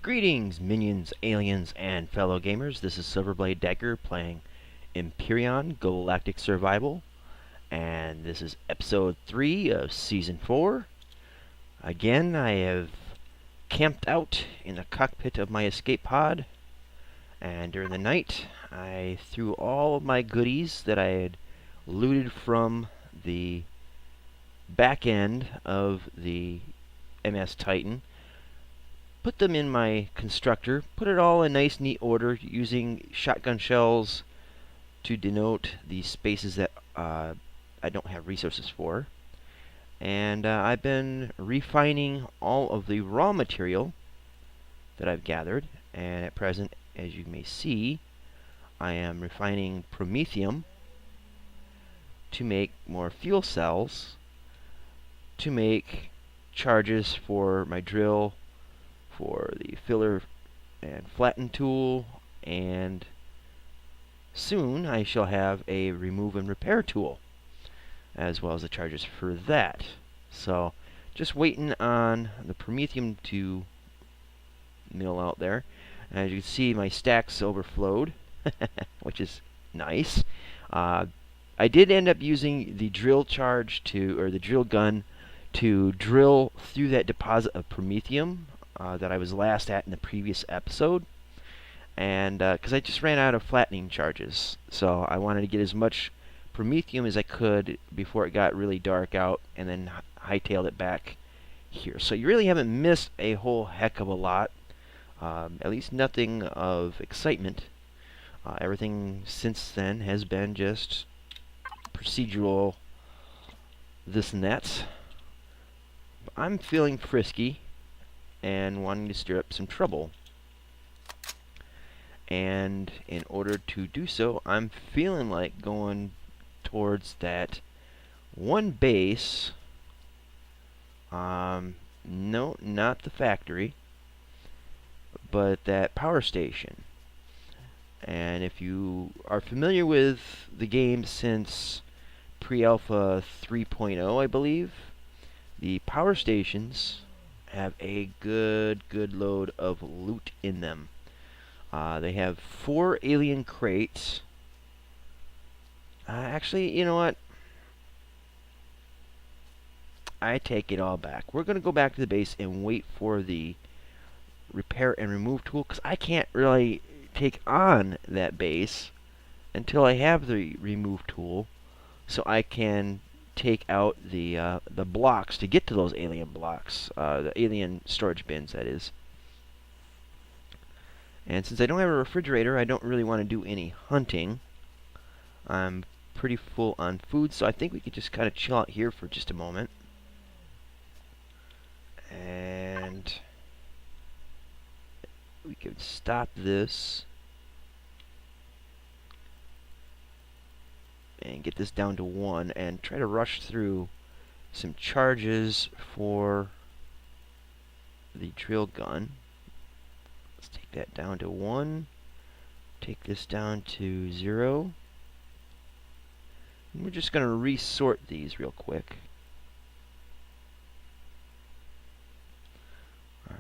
Greetings, minions, aliens, and fellow gamers. This is Silverblade Dagger playing Empyrion Galactic Survival, and this is episode 3 of season 4. Again, I have camped out in the cockpit of my escape pod, and during the night, I threw all of my goodies that I had looted from the back end of the MS Titan, put them in my constructor, put it all in nice neat order using shotgun shells to denote the spaces that I don't have resources for. And I've been refining all of the raw material that I've gathered, and at present, as you may see, I am refining promethium to make more fuel cells, to make charges for my drill, for the filler and flatten tool, and soon I shall have a remove and repair tool, as well as the charges for that. So just waiting on the promethium to mill out there. And as you can see, my stacks overflowed, which is nice. I did end up using the drill charge or the drill gun to drill through that deposit of promethium that I was last at in the previous episode, and because I just ran out of flattening charges, so I wanted to get as much promethium as I could before it got really dark out, and then hightailed it back here. So you really haven't missed a whole heck of a lot, at least nothing of excitement. Everything since then has been just procedural this and that. I'm feeling frisky and wanting to stir up some trouble. And in order to do so, I'm feeling like going towards that one base. No, not the factory, but that power station. And if you are familiar with the game since pre-alpha 3.0, I believe, the power stations have a good load of loot in them. They have 4 alien crates. Actually, you know what? I take it all back. We're going to go back to the base and wait for the repair and remove tool, because I can't really take on that base until I have the remove tool, so I can take out the blocks to get to those alien blocks, the alien storage bins, that is. And since I don't have a refrigerator, I don't really want to do any hunting. I'm pretty full on food, so I think we could just kind of chill out here for just a moment. And we could stop this and get this down to 1 and try to rush through some charges for the drill gun. Let's take that down to 1. Take this down to 0. And we're just going to resort these real quick.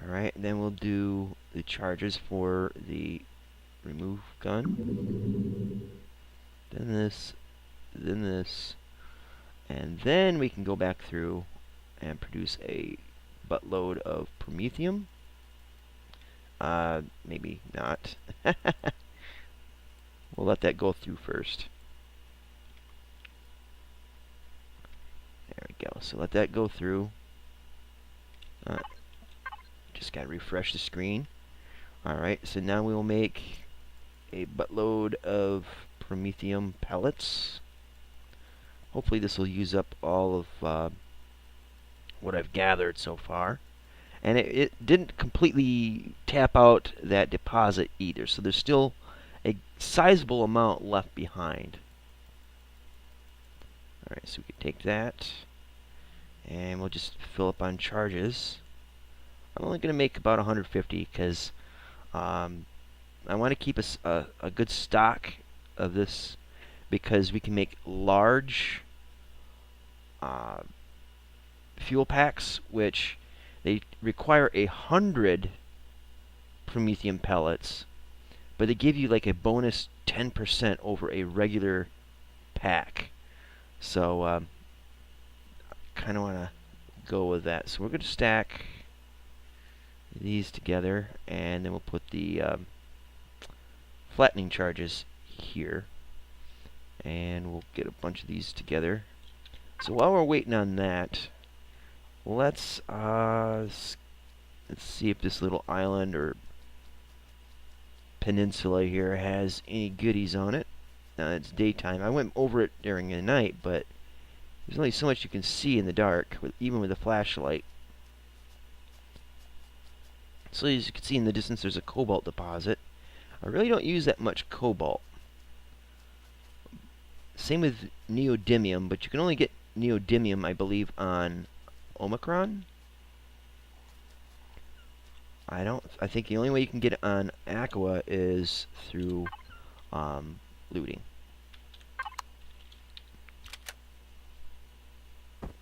Alright, then we'll do the charges for the remove gun. Then this, and then we can go back through and produce a buttload of promethium. Maybe not. We'll let that go through first. There we go. So let that go through. Just gotta refresh the screen. Alright, so now we will make a buttload of promethium pellets. Hopefully this will use up all of what I've gathered so far. And it didn't completely tap out that deposit either, so there's still a sizable amount left behind. Alright, so we can take that, and we'll just fill up on charges. I'm only going to make about 150 because I want to keep a good stock of this, because we can make large fuel packs, which they require 100 Promethium pellets, but they give you like a bonus 10% over a regular pack. So kind of want to go with that. So we're going to stack these together, and then we'll put the flattening charges here, and we'll get a bunch of these together. So while we're waiting on that, let's see if this little island or peninsula here has any goodies on it. Now it's daytime. I went over it during the night, but there's only so much you can see in the dark, even with a flashlight. So as you can see in the distance, there's a cobalt deposit. I really don't use that much cobalt. Same with neodymium, but you can only get neodymium, I believe, on Omicron. I think the only way you can get it on Aqua is through looting.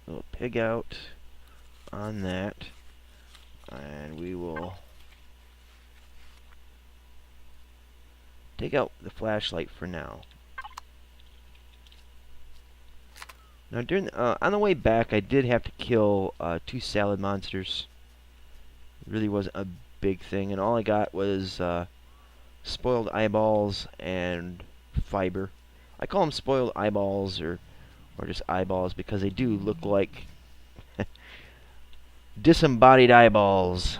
Little pig out on that, and we will take out the flashlight for now. Now, on the way back, I did have to kill 2 salad monsters. It really wasn't a big thing, and all I got was spoiled eyeballs and fiber. I call them spoiled eyeballs or just eyeballs because they do look like disembodied eyeballs.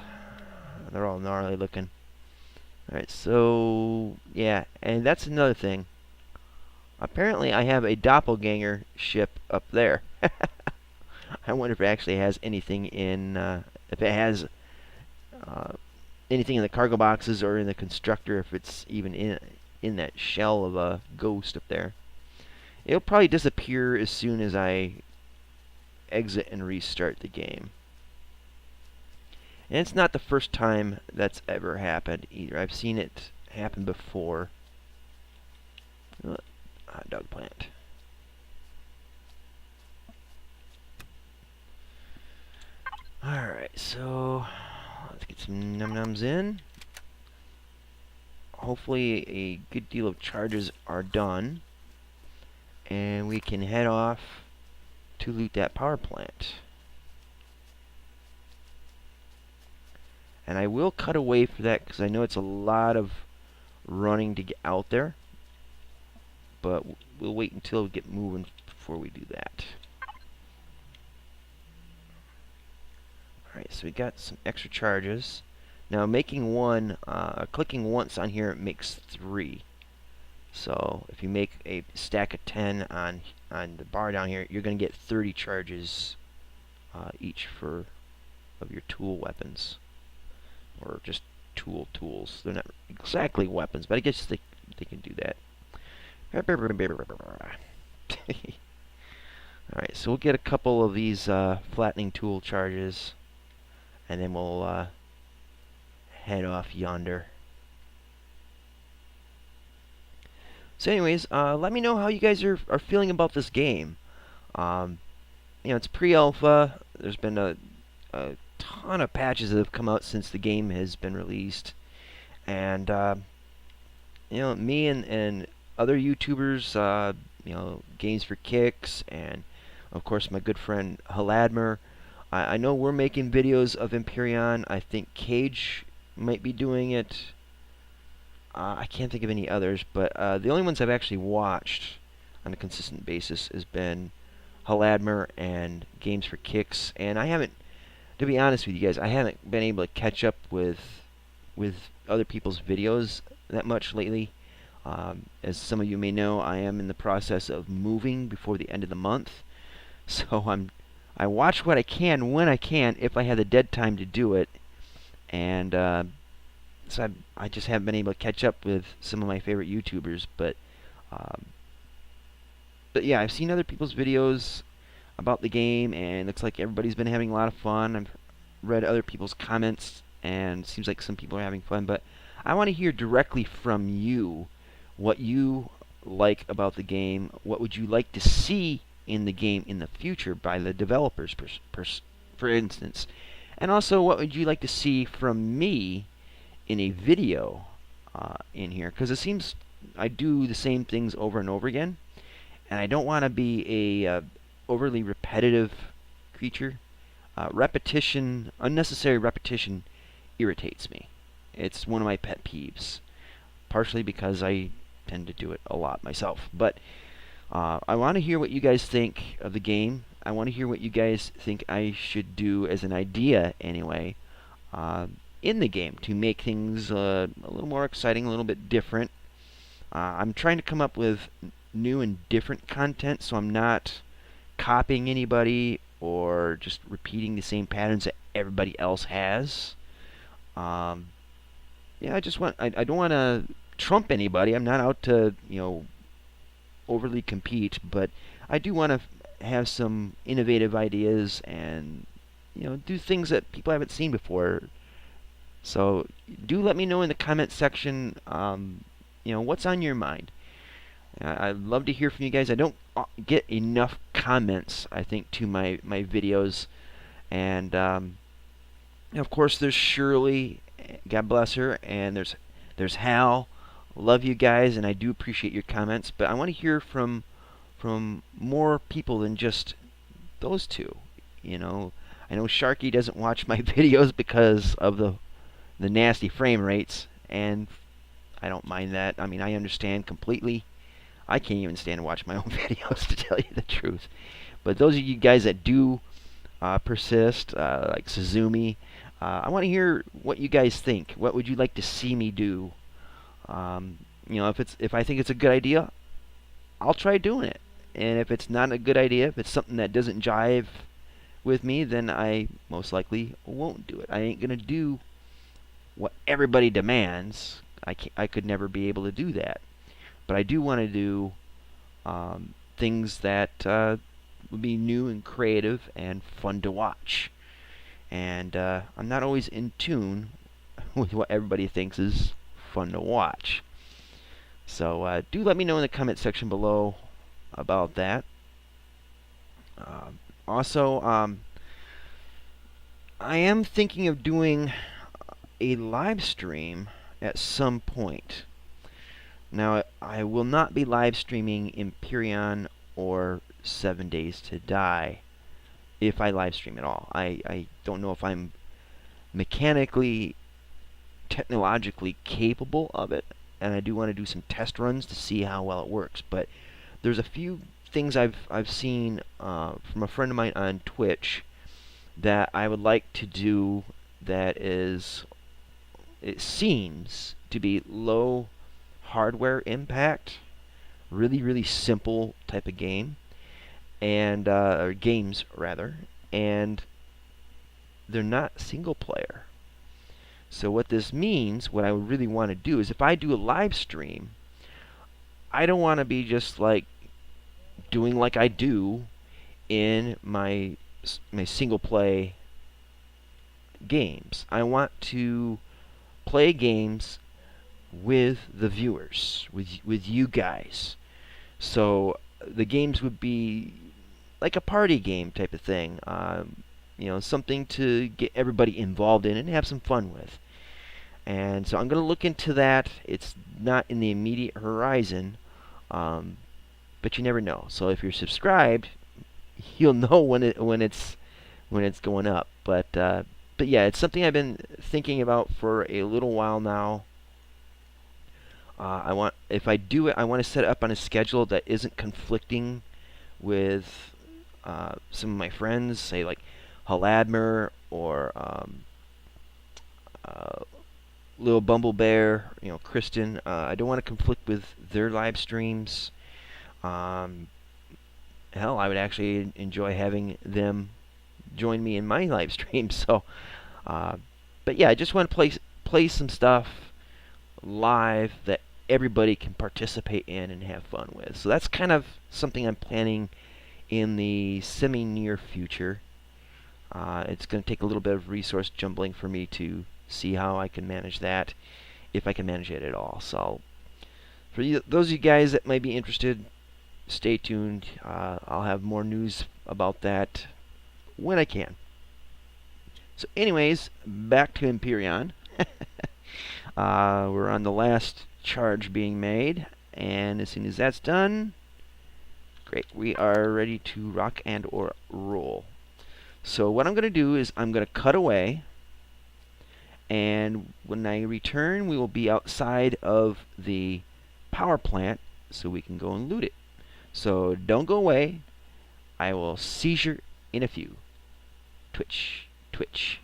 They're all gnarly looking. Alright, so yeah, and that's another thing. Apparently I have a doppelganger ship up there. I wonder if it actually has anything in, if it has anything in the cargo boxes or in the constructor, if it's even in that shell of a ghost up there. It'll probably disappear as soon as I exit and restart the game. And it's not the first time that's ever happened either. I've seen it happen before. Hot dog plant. Alright, so let's get some num-nums in. Hopefully a good deal of charges are done, and we can head off to loot that power plant. And I will cut away for that because I know it's a lot of running to get out there. But we'll wait until we get moving before we do that. Alright, so we got some extra charges. Now making one, clicking once on here, it makes 3. So if you make a stack of 10 on the bar down here, you're going to get 30 charges each of your tool weapons. Or just tools. They're not exactly weapons, but I guess they can do that. Alright, so we'll get a couple of these flattening tool charges, and then we'll head off yonder. So anyways, let me know how you guys are feeling about this game. It's pre-alpha. There's been a ton of patches that have come out since the game has been released. And, me and other YouTubers, Games for Kicks, and of course my good friend Haladmer. I know we're making videos of Empyrion. I think Cage might be doing it. I can't think of any others, but the only ones I've actually watched on a consistent basis has been Haladmer and Games for Kicks, and I haven't, to be honest with you guys, I haven't been able to catch up with other people's videos that much lately. As some of you may know, I am in the process of moving before the end of the month, so I watch what I can when I can if I have the dead time to do it, and so I just haven't been able to catch up with some of my favorite YouTubers, but yeah, I've seen other people's videos about the game, and it looks like everybody's been having a lot of fun. I've read other people's comments, and it seems like some people are having fun, but I want to hear directly from you what you like about the game. What would you like to see in the game in the future by the developers, for instance? And also, what would you like to see from me in a video in here, because it seems I do the same things over and over again, and I don't want to be a overly repetitive creature. Unnecessary repetition irritates me. It's one of my pet peeves, partially because I tend to do it a lot myself. But I want to hear what you guys think of the game. I want to hear what you guys think I should do as an idea, anyway, in the game to make things a little more exciting, a little bit different. I'm trying to come up with new and different content, so I'm not copying anybody or just repeating the same patterns that everybody else has. Yeah, I don't want to trump anybody. I'm not out to, overly compete, but I do want to have some innovative ideas and, do things that people haven't seen before. So do let me know in the comment section, what's on your mind. I'd love to hear from you guys. I don't get enough comments, I think, to my videos. And of course, there's Shirley, God bless her, and there's Hal. Love you guys, and I do appreciate your comments. But I want to hear from more people than just those two. I know Sharky doesn't watch my videos because of the nasty frame rates, and I don't mind that. I mean, I understand completely. I can't even stand to watch my own videos, to tell you the truth. But those of you guys that do persist, like Suzumi, I want to hear what you guys think. What would you like to see me do? If I think it's a good idea, I'll try doing it. And if it's not a good idea, if it's something that doesn't jive with me, then I most likely won't do it. I ain't gonna do what everybody demands. I could never be able to do that. But I do want to do things that would be new and creative and fun to watch. And I'm not always in tune with what everybody thinks is fun to watch. So do let me know in the comment section below about that. Also, I am thinking of doing a live stream at some point. Now, I will not be live streaming Empyrion or 7 Days to Die, if I live stream at all. I don't know if I'm mechanically, technologically capable of it, and I do want to do some test runs to see how well it works. But there's a few things I've seen from a friend of mine on Twitch that I would like to do that it seems to be low hardware impact, really simple type of game, and or games rather, and they're not single player. So what this means, what I would really want to do is, if I do a live stream, I don't want to be just like doing like I do in my single play games. I want to play games with the viewers, with you guys. So the games would be like a party game type of thing. Something to get everybody involved in and have some fun with. And so I'm going to look into that. It's not in the immediate horizon, but you never know. So if you're subscribed, you'll know when it's going up. But yeah, it's something I've been thinking about for a little while now. If I do it, I want to set it up on a schedule that isn't conflicting with some of my friends, say like Haladmer or Lil Bumble Bear, Kristen. I don't want to conflict with their live streams. Hell, I would actually enjoy having them join me in my live stream. So, but yeah, I just want to play some stuff live that everybody can participate in and have fun with. So that's kind of something I'm planning in the semi-near future. It's going to take a little bit of resource jumbling for me to see how I can manage that, if I can manage it at all. So for those of you guys that might be interested, stay tuned. I'll have more news about that when I can. So anyways, back to Empyrion. We're on the last charge being made, and as soon as that's done, great, we are ready to rock and or roll. So what I'm going to do is I'm going to cut away, and when I return, we will be outside of the power plant so we can go and loot it. So don't go away. I will seizure in a few. Twitch, twitch.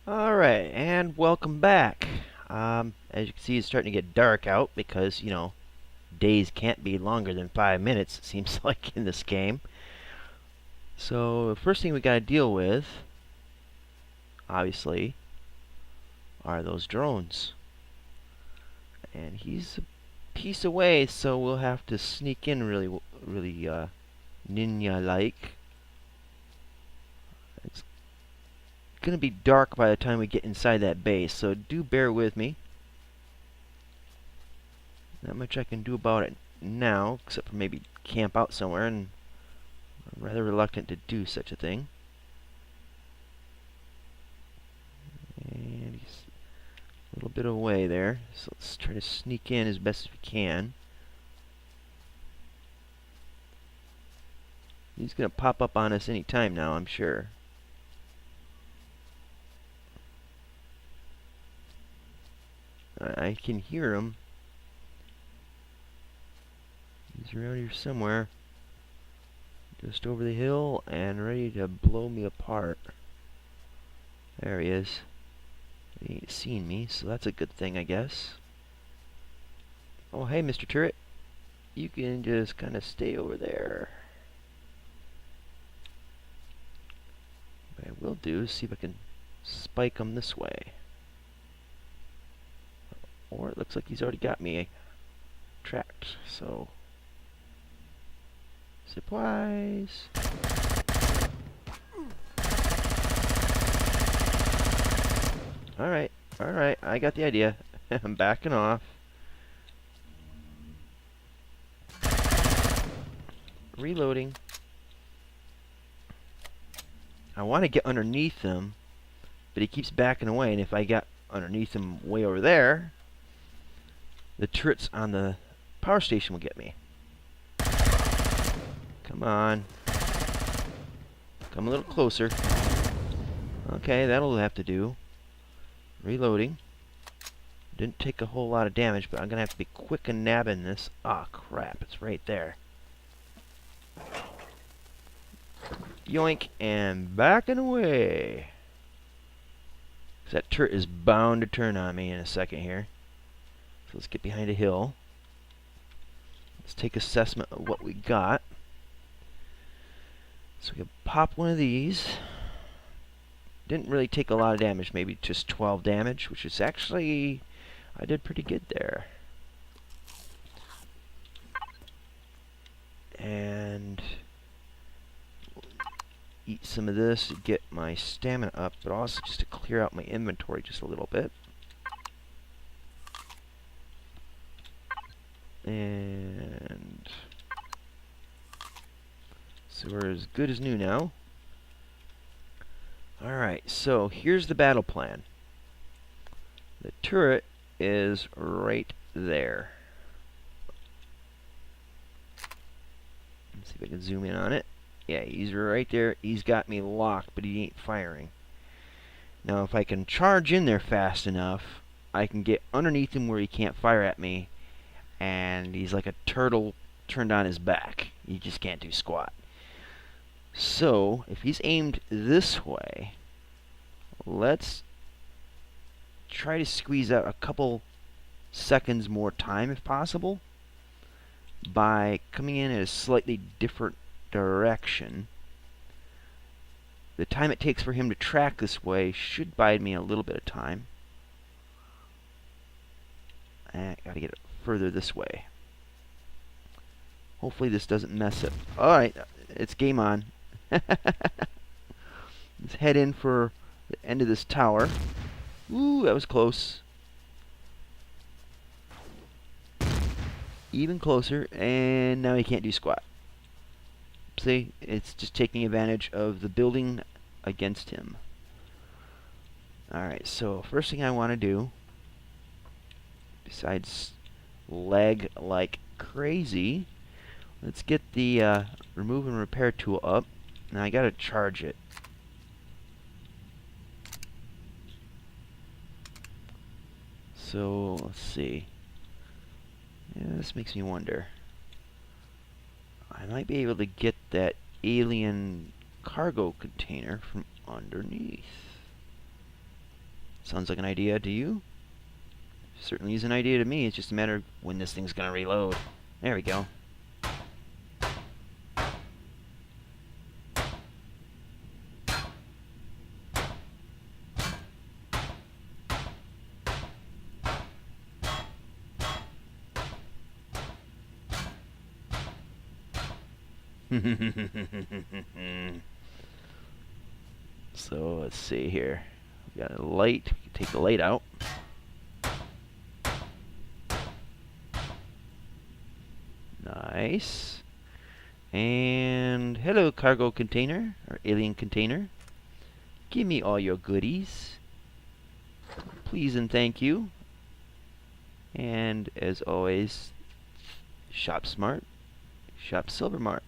Alright, and welcome back. As you can see, it's starting to get dark out because, you know, days can't be longer than 5 minutes, it seems like, in this game. So, the first thing we gotta deal with, obviously, are those drones. And he's a piece away, so we'll have to sneak in really ninja-like. It's gonna be dark by the time we get inside that base, so do bear with me. Not much I can do about it now, except for maybe camp out somewhere, and I'm rather reluctant to do such a thing. And he's a little bit away there, so let's try to sneak in as best as we can. He's gonna pop up on us any time now, I'm sure. I can hear him. He's around here somewhere. Just over the hill and ready to blow me apart. There he is. He ain't seen me, so that's a good thing, I guess. Oh, hey, Mr. Turret. You can just kind of stay over there. What I will do is see if I can spike him this way. Or it looks like he's already got me tracked, so... Surprise! Alright, alright, I got the idea. I'm backing off. Reloading. I want to get underneath him, but he keeps backing away, and if I got underneath him way over there, the turrets on the power station will get me. Come on. Come a little closer. Okay, that'll have to do. Reloading. Didn't take a whole lot of damage, but I'm going to have to be quick and nabbing this. Ah, crap, it's right there. Yoink, and backing away. That turret is bound to turn on me in a second here. So let's get behind a hill. Let's take assessment of what we got. So we can pop one of these. Didn't really take a lot of damage, maybe just 12 damage, which is actually, I did pretty good there. And eat some of this to get my stamina up, but also just to clear out my inventory just a little bit. And so we're as good as new now. Alright, so here's the battle plan. The turret is right there. Let's see if I can zoom in on it. Yeah, he's right there. He's got me locked, but he ain't firing. Now, if I can charge in there fast enough, I can get underneath him where he can't fire at me, and he's like a turtle turned on his back. He just can't do squat. So, if he's aimed this way, let's try to squeeze out a couple seconds more time if possible by coming in at a slightly different direction. The time it takes for him to track this way should buy me a little bit of time. I gotta get it further this way. Hopefully this doesn't mess it. Alright, it's game on. Let's head in for the end of this tower. Ooh, that was close. Even closer, and now he can't do squat. See, it's just taking advantage of the building against him. Alright, so first thing I want to do, besides lag like crazy, let's get the remove and repair tool up. Now I gotta charge it. So, let's see. Yeah, this makes me wonder. I might be able to get that alien cargo container from underneath. Sounds like an idea to you? Certainly is an idea to me. It's just a matter of when this thing's gonna reload. There we go. So let's see here. We got a light. We can take the light out. Nice. And hello, cargo container or alien container. Give me all your goodies, please and thank you. And as always, shop smart, shop Silvermart.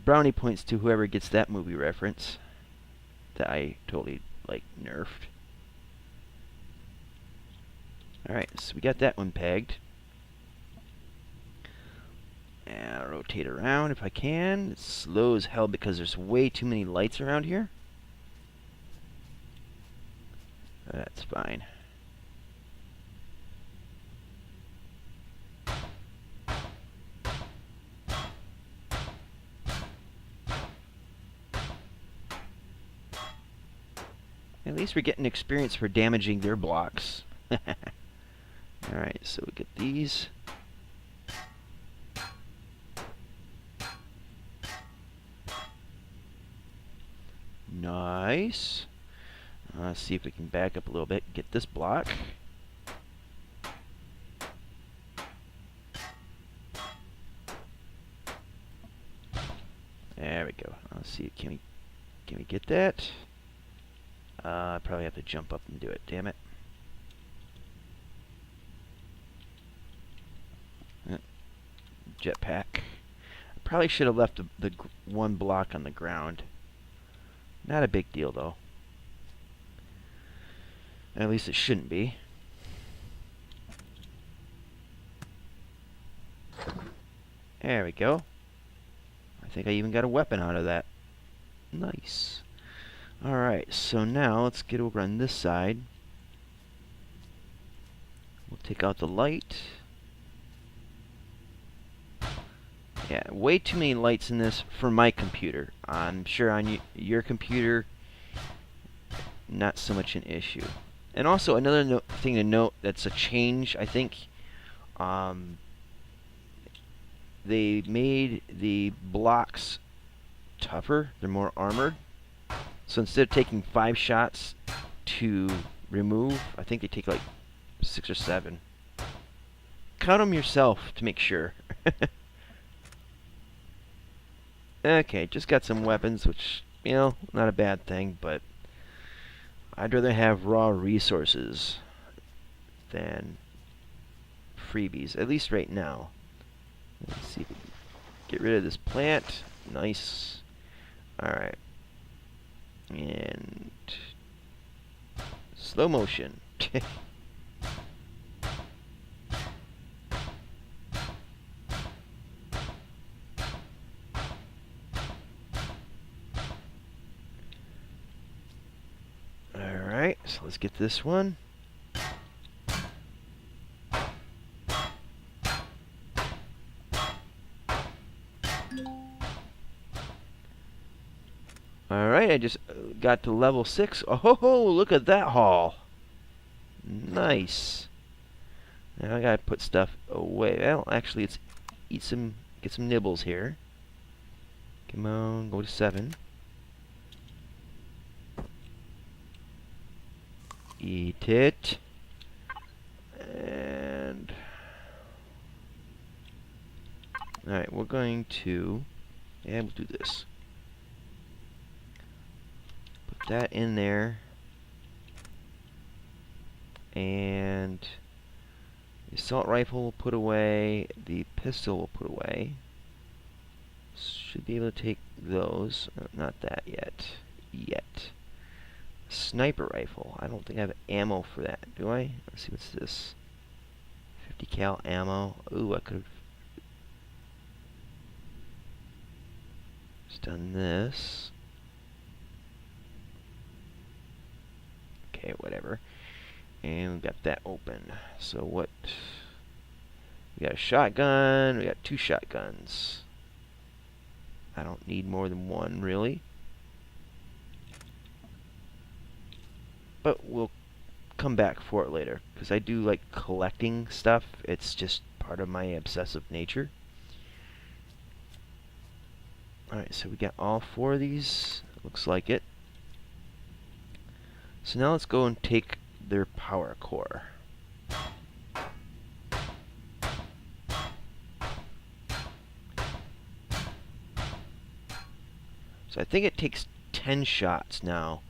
Brownie points to whoever gets that movie reference that I totally, like, nerfed. Alright, so we got that one pegged. And I'll rotate around if I can. It's slow as hell because there's way too many lights around here. That's fine. At least we're getting experience for damaging their blocks. Alright, so we get these. Nice. Let's see if we can back up a little bit and get this block. There we go. Let's see. Can we get that? I probably have to jump up and do it. Damn it. Jetpack. I probably should have left the one block on the ground. Not a big deal though. At least it shouldn't be. There we go. I think I even got a weapon out of that. Nice. Alright, so now let's get over on this side. We'll take out the light. Yeah, way too many lights in this for my computer. I'm sure on your computer, not so much an issue. And also, another thing to note that's a change, I think, they made the blocks tougher. They're more armored. So instead of taking 5 shots to remove, I think they take like 6 or 7. Count them yourself to make sure. Okay, just got some weapons, which, you know, not a bad thing, but I'd rather have raw resources than freebies, at least right now. Let's see if we can get rid of this plant. Nice. Alright. And slow motion. Alright, so let's get this one. Alright, I just got to level 6. Oh ho ho, look at that haul. Nice. Now I gotta put stuff away. Well, actually, let's get some nibbles here. Come on, go to 7. Eat it. And alright, we'll do this. that in there. And the assault rifle will put away. The pistol will put away. Should be able to take those. Not that yet. Sniper rifle. I don't think I have ammo for that, do I? Let's see, what's this? 50 cal ammo. Ooh, I could have just done this. Okay, whatever. And we got that open. So what? We got a shotgun. We got 2 shotguns. I don't need more than one, really. But we'll come back for it later, because I do like collecting stuff. It's just part of my obsessive nature. Alright, so we got all 4 of these. Looks like it. So now let's go and take their power core. So I think it takes 10 shots now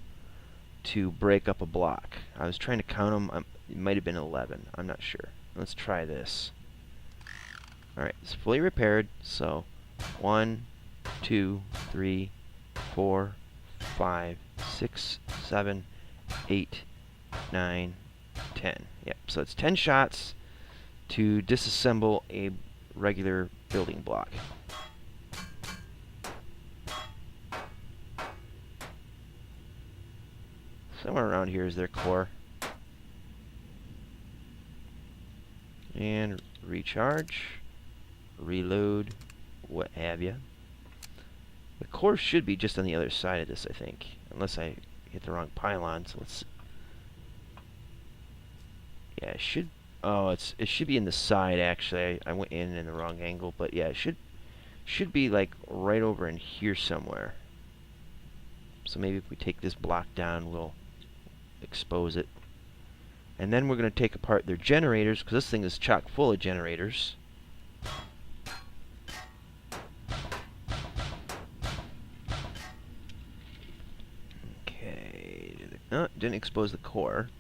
to break up a block. I was trying to count them. It might have been 11. I'm not sure. Let's try this. Alright, it's fully repaired. So 1, 2, 3, 4, 5, 6, 7, 8, 9, 10. Yep, so it's 10 shots to disassemble a regular building block. Somewhere around here is their core. And recharge, reload, what have you. The core should be just on the other side of this, I think. Unless I hit the wrong pylon, so let's... Yeah, it should... Oh, it should be in the side, actually. I went in the wrong angle, but yeah, it should be, like, right over in here somewhere. So maybe if we take this block down, we'll expose it. And then we're going to take apart their generators, because this thing is chock full of generators. Okay. No, didn't expose the core.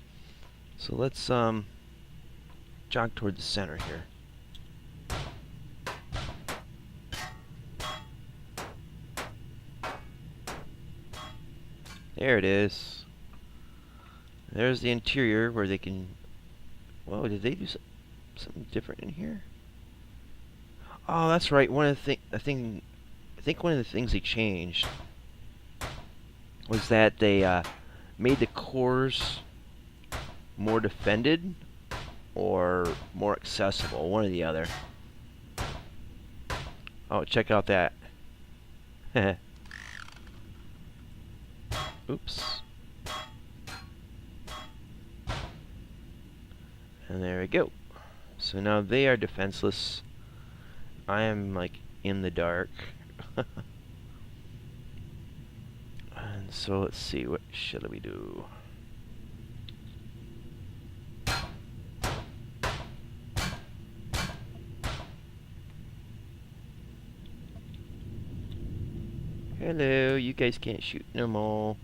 So let's jog toward the center here. There it is. There's the interior where they can... Whoa, did they do something different in here? Oh, that's right. One of the I think one of the things they changed was that they made the cores more defended or more accessible, one or the other. Oh, check out that. Oops. And there we go. So now they are defenseless. I am, like, in the dark. And so let's see, what shall we do? Hello, you guys can't shoot no more.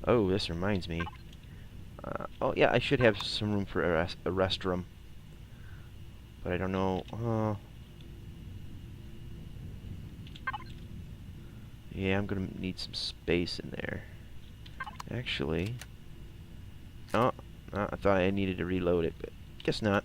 Oh, this reminds me. Oh, yeah, I should have some room for a restroom. But I don't know. Yeah, I'm going to need some space in there. Actually. Oh, I thought I needed to reload it, but guess not.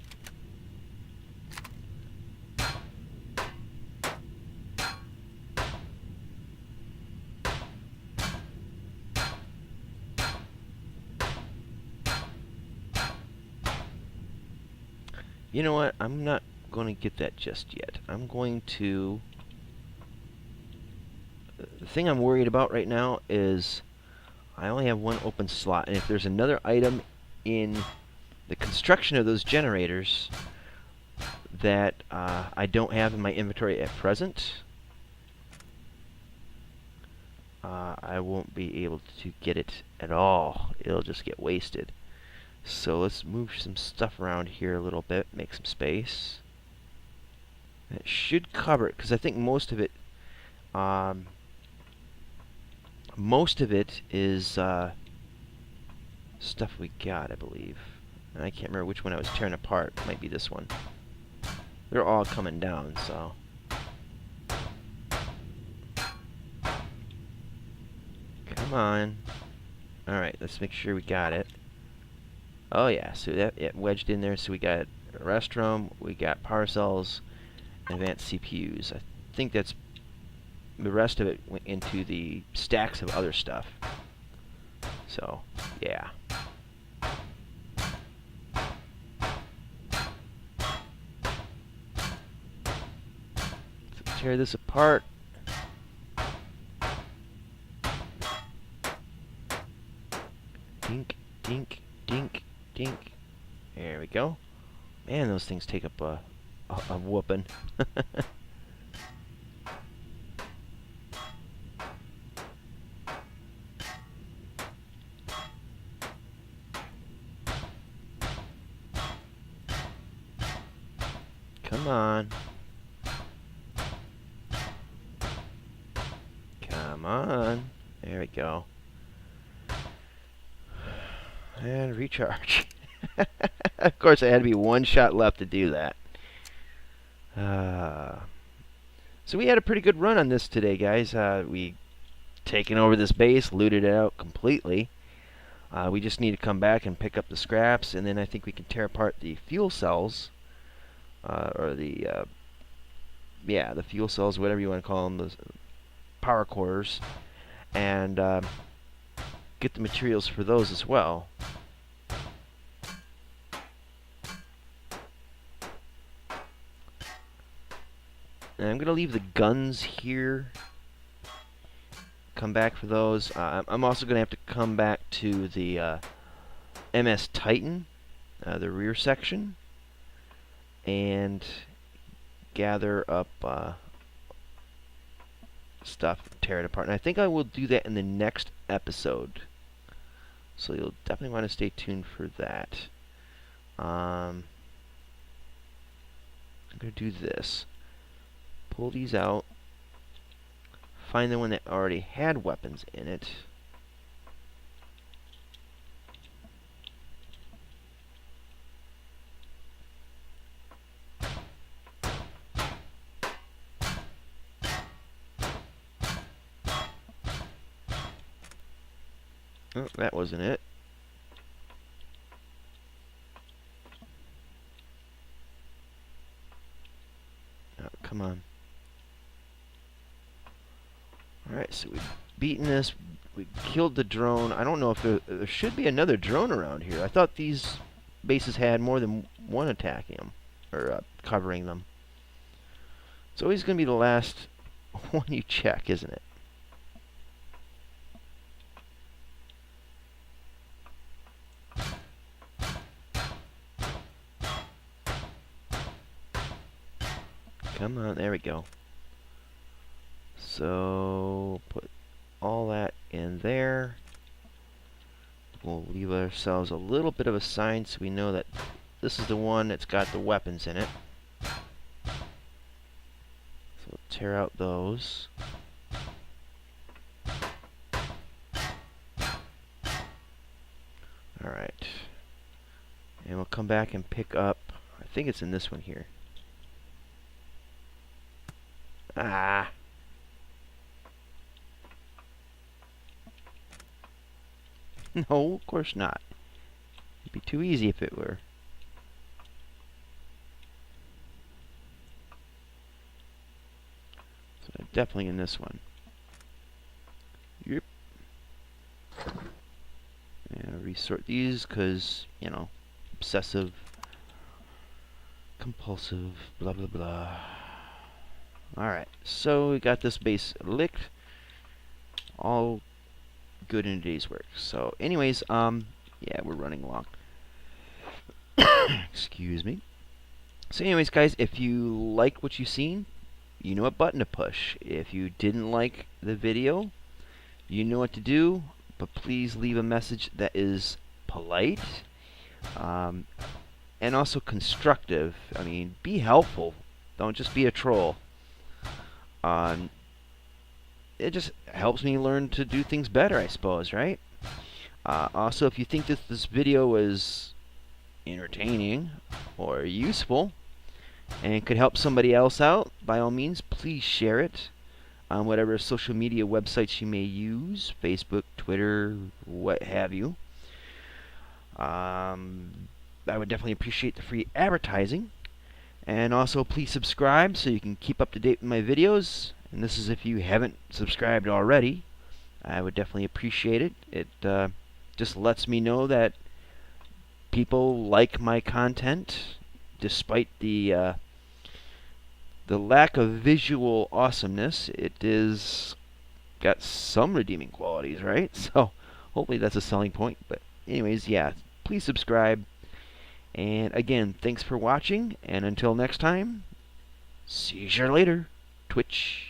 You know what? I'm not going to get that just yet. I'm going to... The thing I'm worried about right now is I only have one open slot, and if there's another item in the construction of those generators that I don't have in my inventory at present, I won't be able to get it at all. It'll just get wasted. So let's move some stuff around here a little bit, make some space. It should cover it, because I think most of it Most of it is stuff we got, I believe. And I can't remember which one I was tearing apart. It might be this one. They're all coming down, so. Come on. Alright, let's make sure we got it. Oh yeah, so that it wedged in there, so we got a restroom, we got power cells, advanced CPUs. I think that's the rest of it went into the stacks of other stuff. So, yeah. Let's tear this apart. Dink, dink, dink, dink. There we go. Man, those things take up a whooping. Come on. Come on. There we go. And recharge. Of course, it had to be one shot left to do that. So we had a pretty good run on this today, guys. We taken over this base, looted it out completely. We just need to come back and pick up the scraps, and then I think we can tear apart the fuel cells. Or the yeah, the fuel cells, whatever you want to call them, the power cores, and get the materials for those as well. And I'm gonna leave the guns here. Come back for those. I'm also gonna have to come back to the MS Titan, the rear section, and gather up stuff, tear it apart. And I think I will do that in the next episode. So you'll definitely want to stay tuned for that. I'm going to do this. Pull these out. Find the one that already had weapons in it. Oh, that wasn't it. Oh, come on. Alright, so we've beaten this. We killed the drone. I don't know if there should be another drone around here. I thought these bases had more than one attacking them, or covering them. It's always going to be the last one you check, isn't it? Come on, there we go. So, put all that in there. We'll leave ourselves a little bit of a sign so we know that this is the one that's got the weapons in it. So we'll tear out those. Alright. And we'll come back and pick up, I think it's in this one here. Ah. No, of course not. It'd be too easy if it were. So definitely in this one. Yep. And resort these because, you know, obsessive, compulsive, blah blah blah. Alright, so we got this base licked. All good in a day's work. So anyways, yeah, we're running along. Excuse me. So anyways, guys, if you like what you've seen, you know what button to push. If you didn't like the video, you know what to do, but please leave a message that is polite, and also constructive. I mean, be helpful. Don't just be a troll. it just helps me learn to do things better, I suppose, right? Also, if you think that this video was entertaining or useful and could help somebody else out, by all means, please share it on whatever social media websites you may use, Facebook, Twitter, what have you. I would definitely appreciate the free advertising. And also, please subscribe so you can keep up to date with my videos. And this is if you haven't subscribed already. I would definitely appreciate it. It just lets me know that people like my content, despite the lack of visual awesomeness. It is got some redeeming qualities, right? So hopefully that's a selling point. But anyways, yeah, please subscribe. And again, thanks for watching. And until next time, see you later. Twitch.